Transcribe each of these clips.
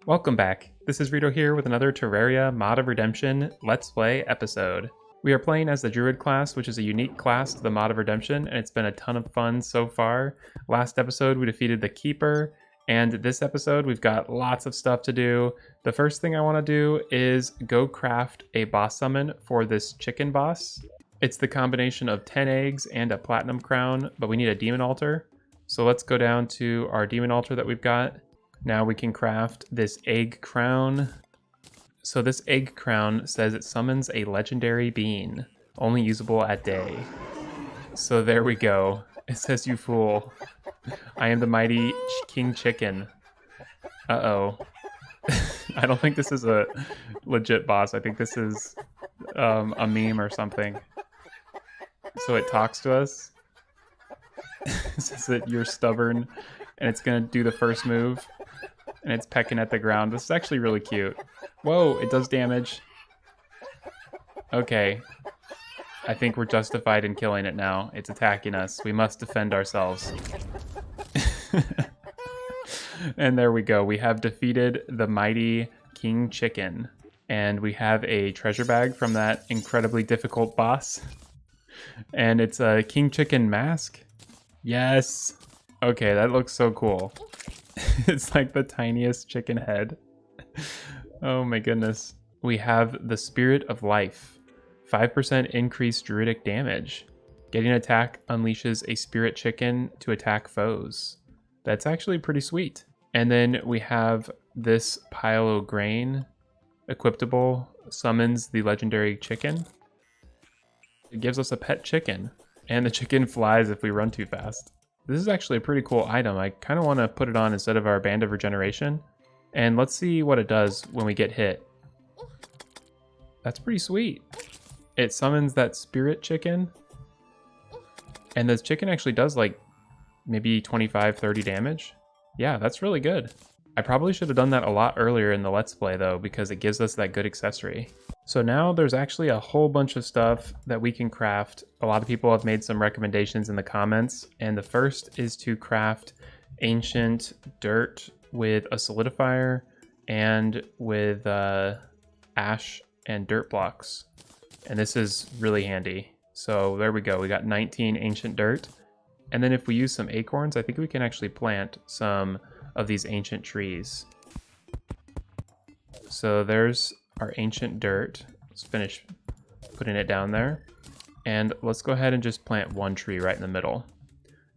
Welcome back. This is Rito here with another Terraria Mod of Redemption Let's Play episode. We are playing as the Druid class, which is a unique class to the Mod of Redemption, and it's been a ton of fun so far. Last episode we defeated the Keeper, and this episode we've got lots of stuff to do. The first thing I want to do is go craft a boss summon for this chicken boss. It's the combination of 10 eggs and a platinum crown, but we need a demon altar. So let's go down to our demon altar that we've got. Now we can craft this egg crown. So this egg crown says it summons a legendary being, only usable at day. So there we go. It says, "You fool. I am the mighty King Chicken." Uh-oh. I don't think this is a legit boss. I think this is a meme or something. So it talks to us. It says that you're stubborn and it's gonna do the first move. And it's pecking at the ground. This is actually really cute. Whoa, it does damage. Okay. I think we're justified in killing it now. It's attacking us. We must defend ourselves. And there we go. We have defeated the mighty King Chicken. And we have a treasure bag from that incredibly difficult boss. And it's a King Chicken mask. Yes. Okay, that looks so cool. It's like the tiniest chicken head. Oh my goodness. We have the Spirit of Life. 5% increased druidic damage. Getting attack unleashes a spirit chicken to attack foes. That's actually pretty sweet. And then we have this pile of grain. Equipable summons the legendary chicken. It gives us a pet chicken. And the chicken flies if we run too fast. This is actually a pretty cool item. I kind of want to put it on instead of our Band of Regeneration. And let's see what it does when we get hit. That's pretty sweet. It summons that spirit chicken. And this chicken actually does like maybe 25, 30 damage. Yeah, that's really good. I probably should have done that a lot earlier in the Let's Play though, because it gives us that good accessory. So now there's actually a whole bunch of stuff that we can craft. A lot of people have made some recommendations in the comments, and the first is to craft ancient dirt with a solidifier and with ash and dirt blocks. And this is really handy. So there we go, we got 19 ancient dirt. And then if we use some acorns, I think we can actually plant some of these ancient trees. So there's our ancient dirt. Let's finish putting it down there. And let's go ahead and just plant one tree right in the middle.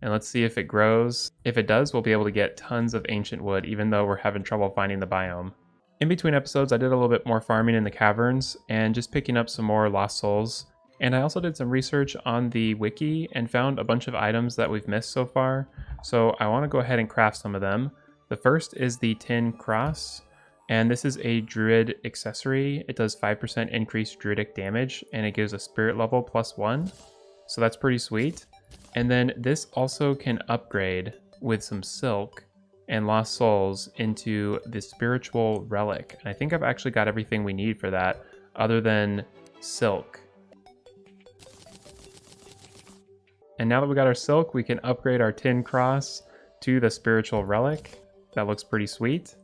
And let's see if it grows. If it does, we'll be able to get tons of ancient wood, even though we're having trouble finding the biome. In between episodes, I did a little bit more farming in the caverns and just picking up some more lost souls. And I also did some research on the wiki and found a bunch of items that we've missed so far. So I want to go ahead and craft some of them. The first is the tin cross. And this is a druid accessory. It does 5% increased druidic damage, and it gives a spirit level +1. So that's pretty sweet. And then this also can upgrade with some silk and lost souls into the spiritual relic. And I think I've actually got everything we need for that other than silk. And now that we got our silk, we can upgrade our tin cross to the spiritual relic. That looks pretty sweet.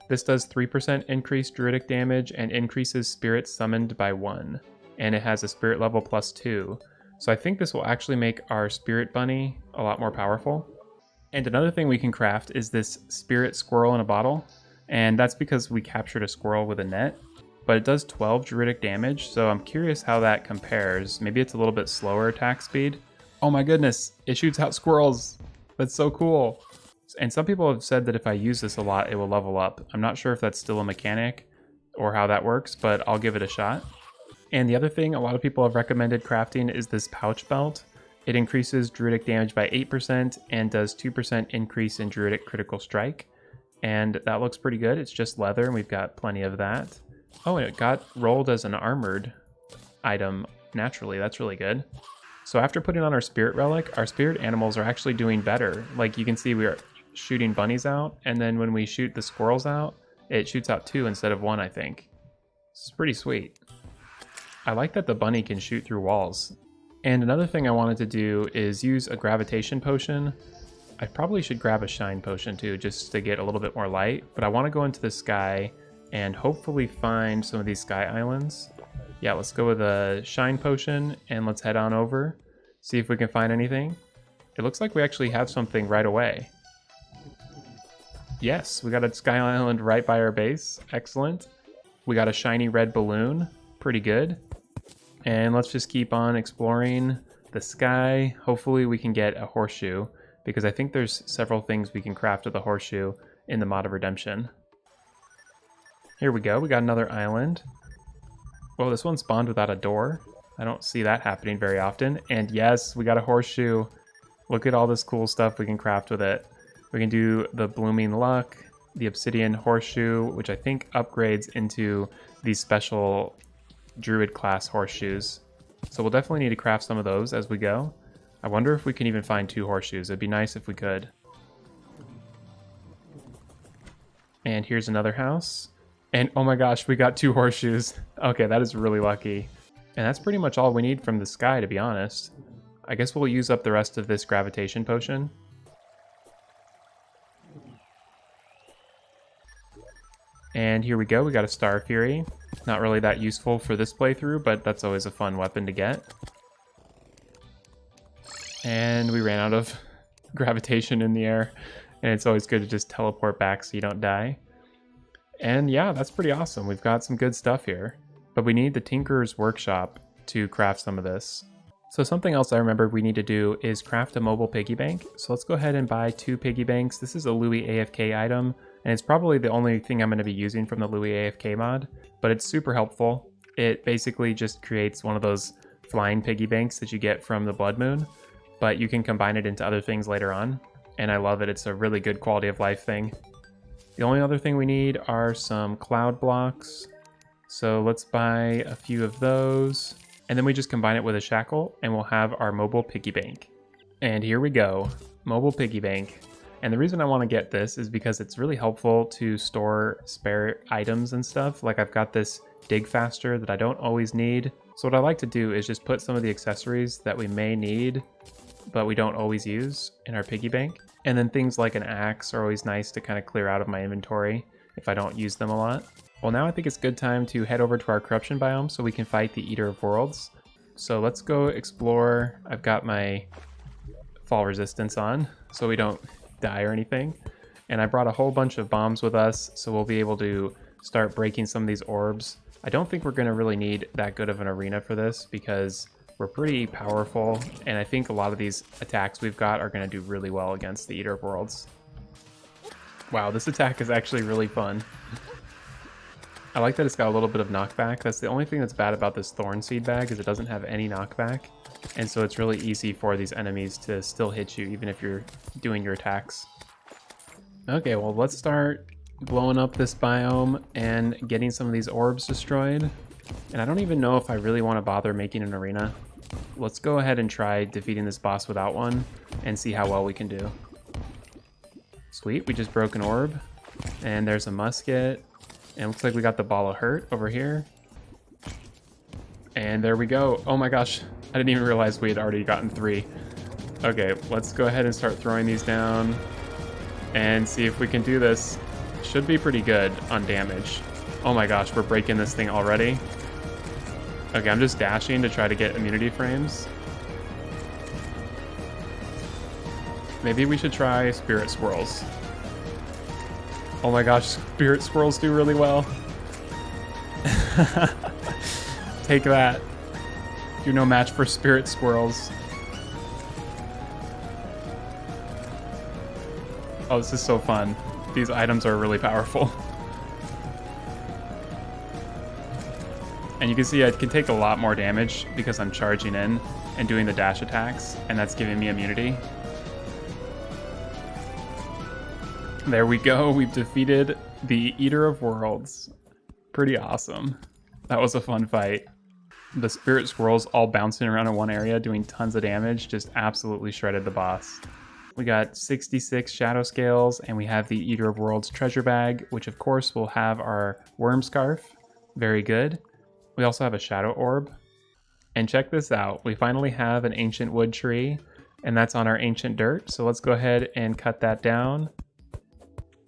This does 3% increased druidic damage and increases spirits summoned by 1. And it has a spirit level +2. So I think this will actually make our spirit bunny a lot more powerful. And another thing we can craft is this spirit squirrel in a bottle. And that's because we captured a squirrel with a net. But it does 12 druidic damage, so I'm curious how that compares. Maybe it's a little bit slower attack speed. Oh my goodness, it shoots out squirrels. That's so cool. And some people have said that if I use this a lot, it will level up. I'm not sure if that's still a mechanic or how that works, but I'll give it a shot. And the other thing a lot of people have recommended crafting is this pouch belt. It increases druidic damage by 8% and does 2% increase in druidic critical strike. And that looks pretty good. It's just leather and we've got plenty of that. Oh, and it got rolled as an armored item naturally. That's really good. So after putting on our spirit relic, our spirit animals are actually doing better. Like you can see we are shooting bunnies out, and then when we shoot the squirrels out, it shoots out 2 instead of 1, I think. This is pretty sweet. I like that the bunny can shoot through walls. And another thing I wanted to do is use a gravitation potion I probably should grab a shine potion too, just to get a little bit more light, but I want to go into the sky and hopefully find some of these sky islands. Yeah, let's go with a shine potion and let's head on over, see if we can find anything. It looks like we actually have something right away. Yes, we got a sky island right by our base. Excellent. We got a shiny red balloon. Pretty good. And let's just keep on exploring the sky. Hopefully we can get a horseshoe, because I think there's several things we can craft with a horseshoe in the Mod of Redemption. Here we go. We got another island. Well, this one spawned without a door. I don't see that happening very often. And yes, we got a horseshoe. Look at all this cool stuff we can craft with it. We can do the Blooming Luck, the Obsidian Horseshoe, which I think upgrades into these special Druid class horseshoes. So we'll definitely need to craft some of those as we go. I wonder if we can even find 2 horseshoes. It'd be nice if we could. And here's another house. And oh my gosh, we got 2 horseshoes. Okay, that is really lucky. And that's pretty much all we need from the sky, to be honest. I guess we'll use up the rest of this gravitation potion. And here we go, we got a Star Fury. Not really that useful for this playthrough, but that's always a fun weapon to get. And we ran out of gravitation in the air, and it's always good to just teleport back so you don't die. And yeah, that's pretty awesome. We've got some good stuff here, but we need the Tinkerer's Workshop to craft some of this. So something else I remembered we need to do is craft a mobile piggy bank. So let's go ahead and buy 2 piggy banks. This is a Luiafk item, and it's probably the only thing I'm going to be using from the Luiafk mod, but it's super helpful. It basically just creates one of those flying piggy banks that you get from the Blood Moon, but you can combine it into other things later on, and I love it. It's a really good quality of life thing. The only other thing we need are some cloud blocks, so let's buy a few of those, and then we just combine it with a shackle, and we'll have our mobile piggy bank. And here we go, mobile piggy bank. And the reason I want to get this is because it's really helpful to store spare items and stuff. Like I've got this dig faster that I don't always need. So what I like to do is just put some of the accessories that we may need, but we don't always use in our piggy bank. And then things like an axe are always nice to kind of clear out of my inventory if I don't use them a lot. Well, now I think it's a good time to head over to our corruption biome so we can fight the Eater of Worlds. So let's go explore. I've got my fall resistance on so we don't die or anything. And I brought a whole bunch of bombs with us, so we'll be able to start breaking some of these orbs. I don't think we're going to really need that good of an arena for this because we're pretty powerful, and I think a lot of these attacks we've got are going to do really well against the Eater of Worlds. Wow, this attack is actually really fun. I like that it's got a little bit of knockback. That's the only thing that's bad about this Thorn Seed bag is it doesn't have any knockback, and so it's really easy for these enemies to still hit you even if you're doing your attacks. Okay, well let's start blowing up this biome and getting some of these orbs destroyed. And I don't even know if I really want to bother making an arena. Let's go ahead and try defeating this boss without one and see how well we can do. Sweet, we just broke an orb. And there's a musket. And it looks like we got the ball of hurt over here. And there we go. Oh my gosh, I didn't even realize we had already gotten 3. Okay, let's go ahead and start throwing these down and see if we can do this. Should be pretty good on damage. Oh my gosh, we're breaking this thing already. Okay, I'm just dashing to try to get immunity frames. Maybe we should try Spirit Squirrels. Oh my gosh, Spirit Squirrels do really well. Take that. You're no match for Spirit Squirrels. Oh, this is so fun. These items are really powerful. And you can see I can take a lot more damage because I'm charging in and doing the dash attacks, and that's giving me immunity. There we go, we've defeated the Eater of Worlds. Pretty awesome. That was a fun fight. The Spirit Squirrels all bouncing around in one area doing tons of damage, just absolutely shredded the boss. We got 66 Shadow Scales, and we have the Eater of Worlds treasure bag, which of course will have our Worm Scarf. Very good. We also have a Shadow Orb. And check this out, we finally have an Ancient Wood Tree. and that's on our ancient dirt. So let's go ahead and cut that down.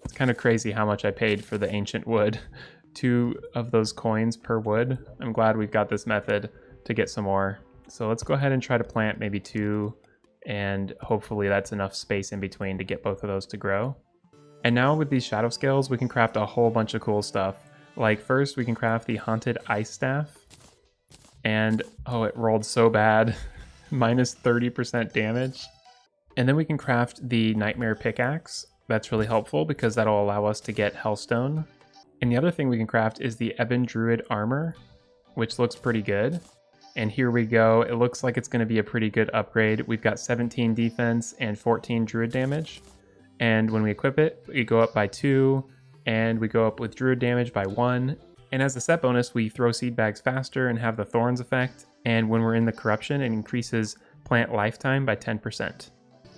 It's kind of crazy how much I paid for the ancient wood. 2 of those coins per wood. I'm glad we've got this method to get some more. So let's go ahead and try to plant maybe 2, and hopefully that's enough space in between to get both of those to grow. And now with these shadow scales, we can craft a whole bunch of cool stuff. Like first we can craft the Haunted Ice Staff. And oh, it rolled so bad. Minus 30% damage. And then we can craft the Nightmare Pickaxe. That's really helpful because that'll allow us to get Hellstone. And the other thing we can craft is the Ebon Druid Armor, which looks pretty good. And here we go. It looks like it's going to be a pretty good upgrade. We've got 17 defense and 14 druid damage. And when we equip it, we go up by 2, and we go up with druid damage by 1. And as a set bonus, we throw seed bags faster and have the thorns effect. And when we're in the corruption, it increases plant lifetime by 10%.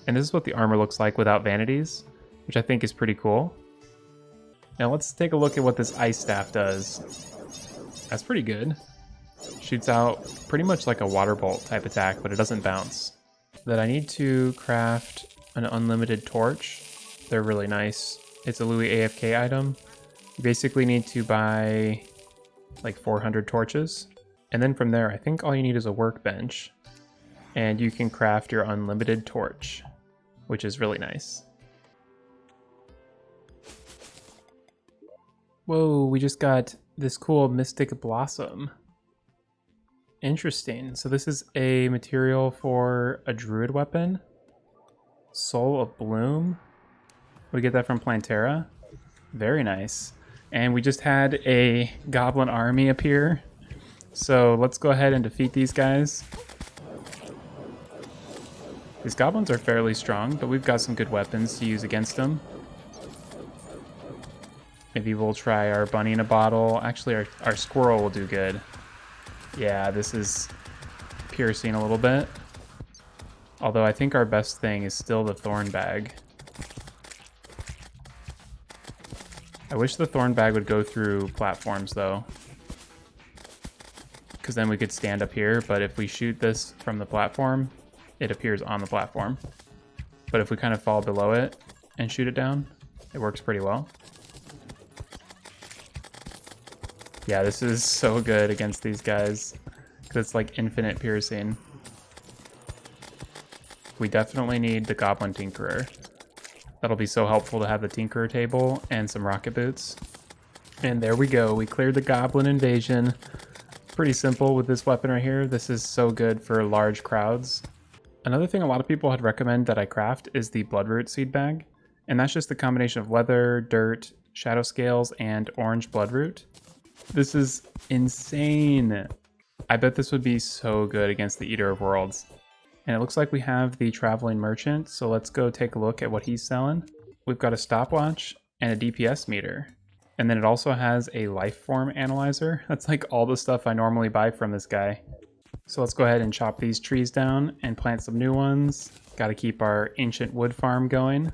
And this is what the armor looks like without vanities, which I think is pretty cool. Now let's take a look at what this ice staff does. That's pretty good. Shoots out pretty much like a water bolt type attack, but it doesn't bounce. That I need to craft an unlimited torch. They're really nice. It's a Luiafk item. You basically need to buy like 400 torches. And then from there, I think all you need is a workbench. And you can craft your unlimited torch, which is really nice. Whoa, we just got this cool Mystic Blossom. Interesting. So this is a material for a druid weapon. Soul of Bloom. We get that from Plantera. Very nice. And we just had a Goblin Army appear. So let's go ahead and defeat these guys. These goblins are fairly strong, but we've got some good weapons to use against them. Maybe we'll try our bunny in a bottle. Actually, our squirrel will do good. Yeah, this is piercing a little bit. Although I think our best thing is still the thorn bag. I wish the thorn bag would go through platforms though, because then we could stand up here, but if we shoot this from the platform, it appears on the platform. But if we kind of fall below it and shoot it down, it works pretty well. Yeah, this is so good against these guys, because it's like infinite piercing. We definitely need the Goblin Tinkerer. That'll be so helpful to have the Tinkerer table and some rocket boots. And there we go, we cleared the Goblin invasion. Pretty simple with this weapon right here. This is so good for large crowds. Another thing a lot of people had recommended that I craft is the Bloodroot seed bag. And that's just a combination of leather, dirt, shadow scales, and orange Bloodroot. This is insane. I bet this would be so good against the Eater of Worlds. And it looks like we have the Traveling Merchant, so let's go take a look at what he's selling. We've got a stopwatch and a DPS meter. And then it also has a life form analyzer. That's like all the stuff I normally buy from this guy. So let's go ahead and chop these trees down and plant some new ones. Got to keep our ancient wood farm going.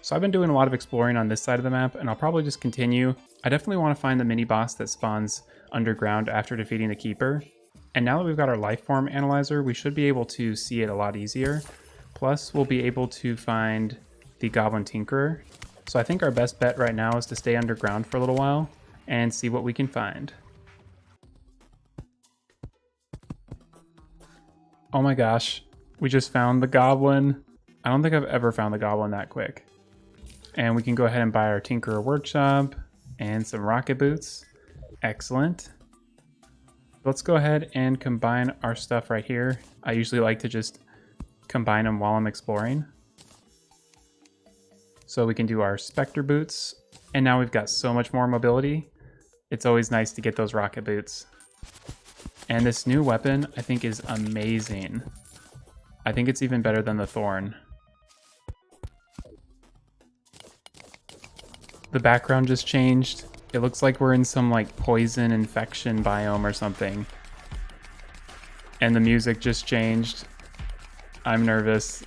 So I've been doing a lot of exploring on this side of the map, and I'll probably just continue. I definitely want to find the mini boss that spawns underground after defeating the Keeper. And now that we've got our life form analyzer, we should be able to see it a lot easier. Plus, we'll be able to find the Goblin Tinkerer. So I think our best bet right now is to stay underground for a little while and see what we can find. Oh my gosh, we just found the Goblin. I don't think I've ever found the Goblin that quick. And we can go ahead and buy our Tinkerer Workshop and some rocket boots. Excellent. Let's go ahead and combine our stuff right here. I usually like to just combine them while I'm exploring. So we can do our Spectre boots. And now we've got so much more mobility. It's always nice to get those rocket boots. And this new weapon, I think, is amazing. I think it's even better than the Thorn. The background just changed. It looks like we're in some like poison infection biome or something. And the music just changed. I'm nervous.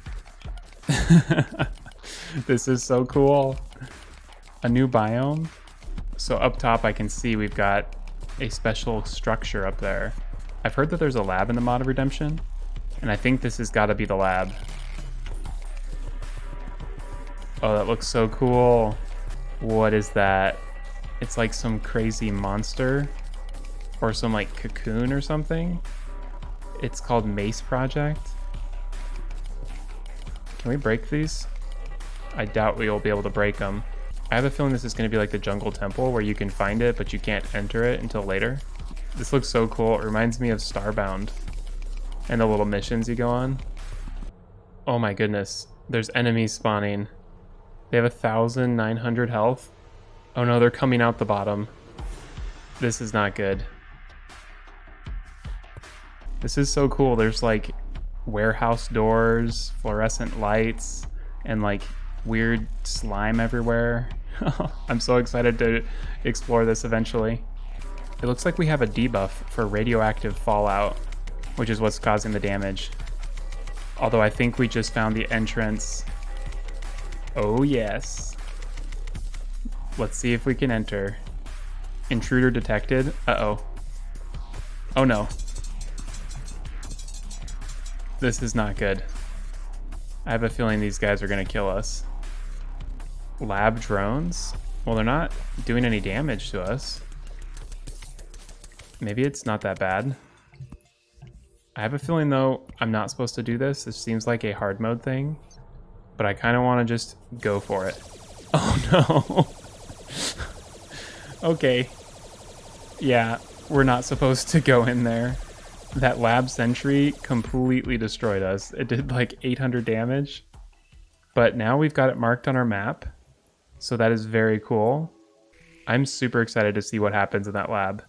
This is so cool. A new biome. So up top I can see we've got a special structure up there. I've heard that there's a lab in the Mod of Redemption, and I think this has got to be the lab. Oh, that looks so cool. What is that? It's like some crazy monster or some like cocoon or something. It's called Mace Project. Can we break these? I doubt we will be able to break them. I have a feeling this is going to be like the jungle temple where you can find it, but you can't enter it until later. This looks so cool. It reminds me of Starbound and the little missions you go on. Oh my goodness. There's enemies spawning. They have 1,900 health. Oh no, they're coming out the bottom. This is not good. This is so cool. There's like warehouse doors, fluorescent lights, and like weird slime everywhere. I'm so excited to explore this eventually. It looks like we have a debuff for radioactive fallout, which is what's causing the damage. Although I think we just found the entrance. Oh yes. Let's see if we can enter. Intruder detected. Uh-oh. Oh no. This is not good. I have a feeling these guys are gonna kill us. Lab drones? Well, they're not doing any damage to us. Maybe it's not that bad. I have a feeling though I'm not supposed to do this. This seems like a hard mode thing, but I kind of want to just go for it. Oh no. Okay. Yeah, we're not supposed to go in there. That lab sentry completely destroyed us. It did like 800 damage, but now we've got it marked on our map. So that is very cool. I'm super excited to see what happens in that lab.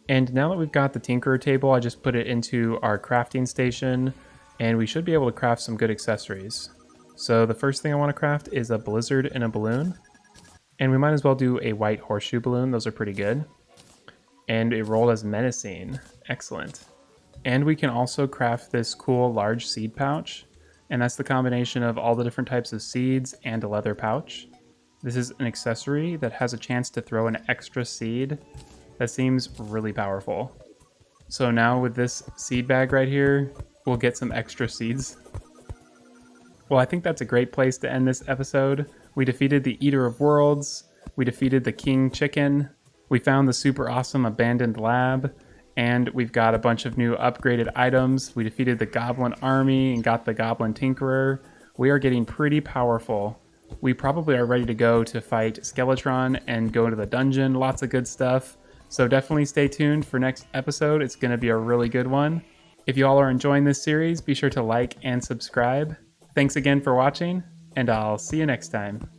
And now that we've got the Tinkerer table, I just put it into our crafting station, and we should be able to craft some good accessories. So the first thing I want to craft is a blizzard and a balloon. And we might as well do a white horseshoe balloon. Those are pretty good. And it rolled as menacing. Excellent. And we can also craft this cool large seed pouch. And that's the combination of all the different types of seeds and a leather pouch. This is an accessory that has a chance to throw an extra seed. That seems really powerful. So now with this seed bag right here, we'll get some extra seeds. Well, I think that's a great place to end this episode. We defeated the Eater of Worlds. We defeated the King Chicken. We found the super awesome abandoned lab. And we've got a bunch of new upgraded items. We defeated the Goblin Army and got the Goblin Tinkerer. We are getting pretty powerful. We probably are ready to go to fight Skeletron and go into the dungeon. Lots of good stuff. So definitely stay tuned for next episode. It's going to be a really good one. If you all are enjoying this series, be sure to like and subscribe. Thanks again for watching, and I'll see you next time.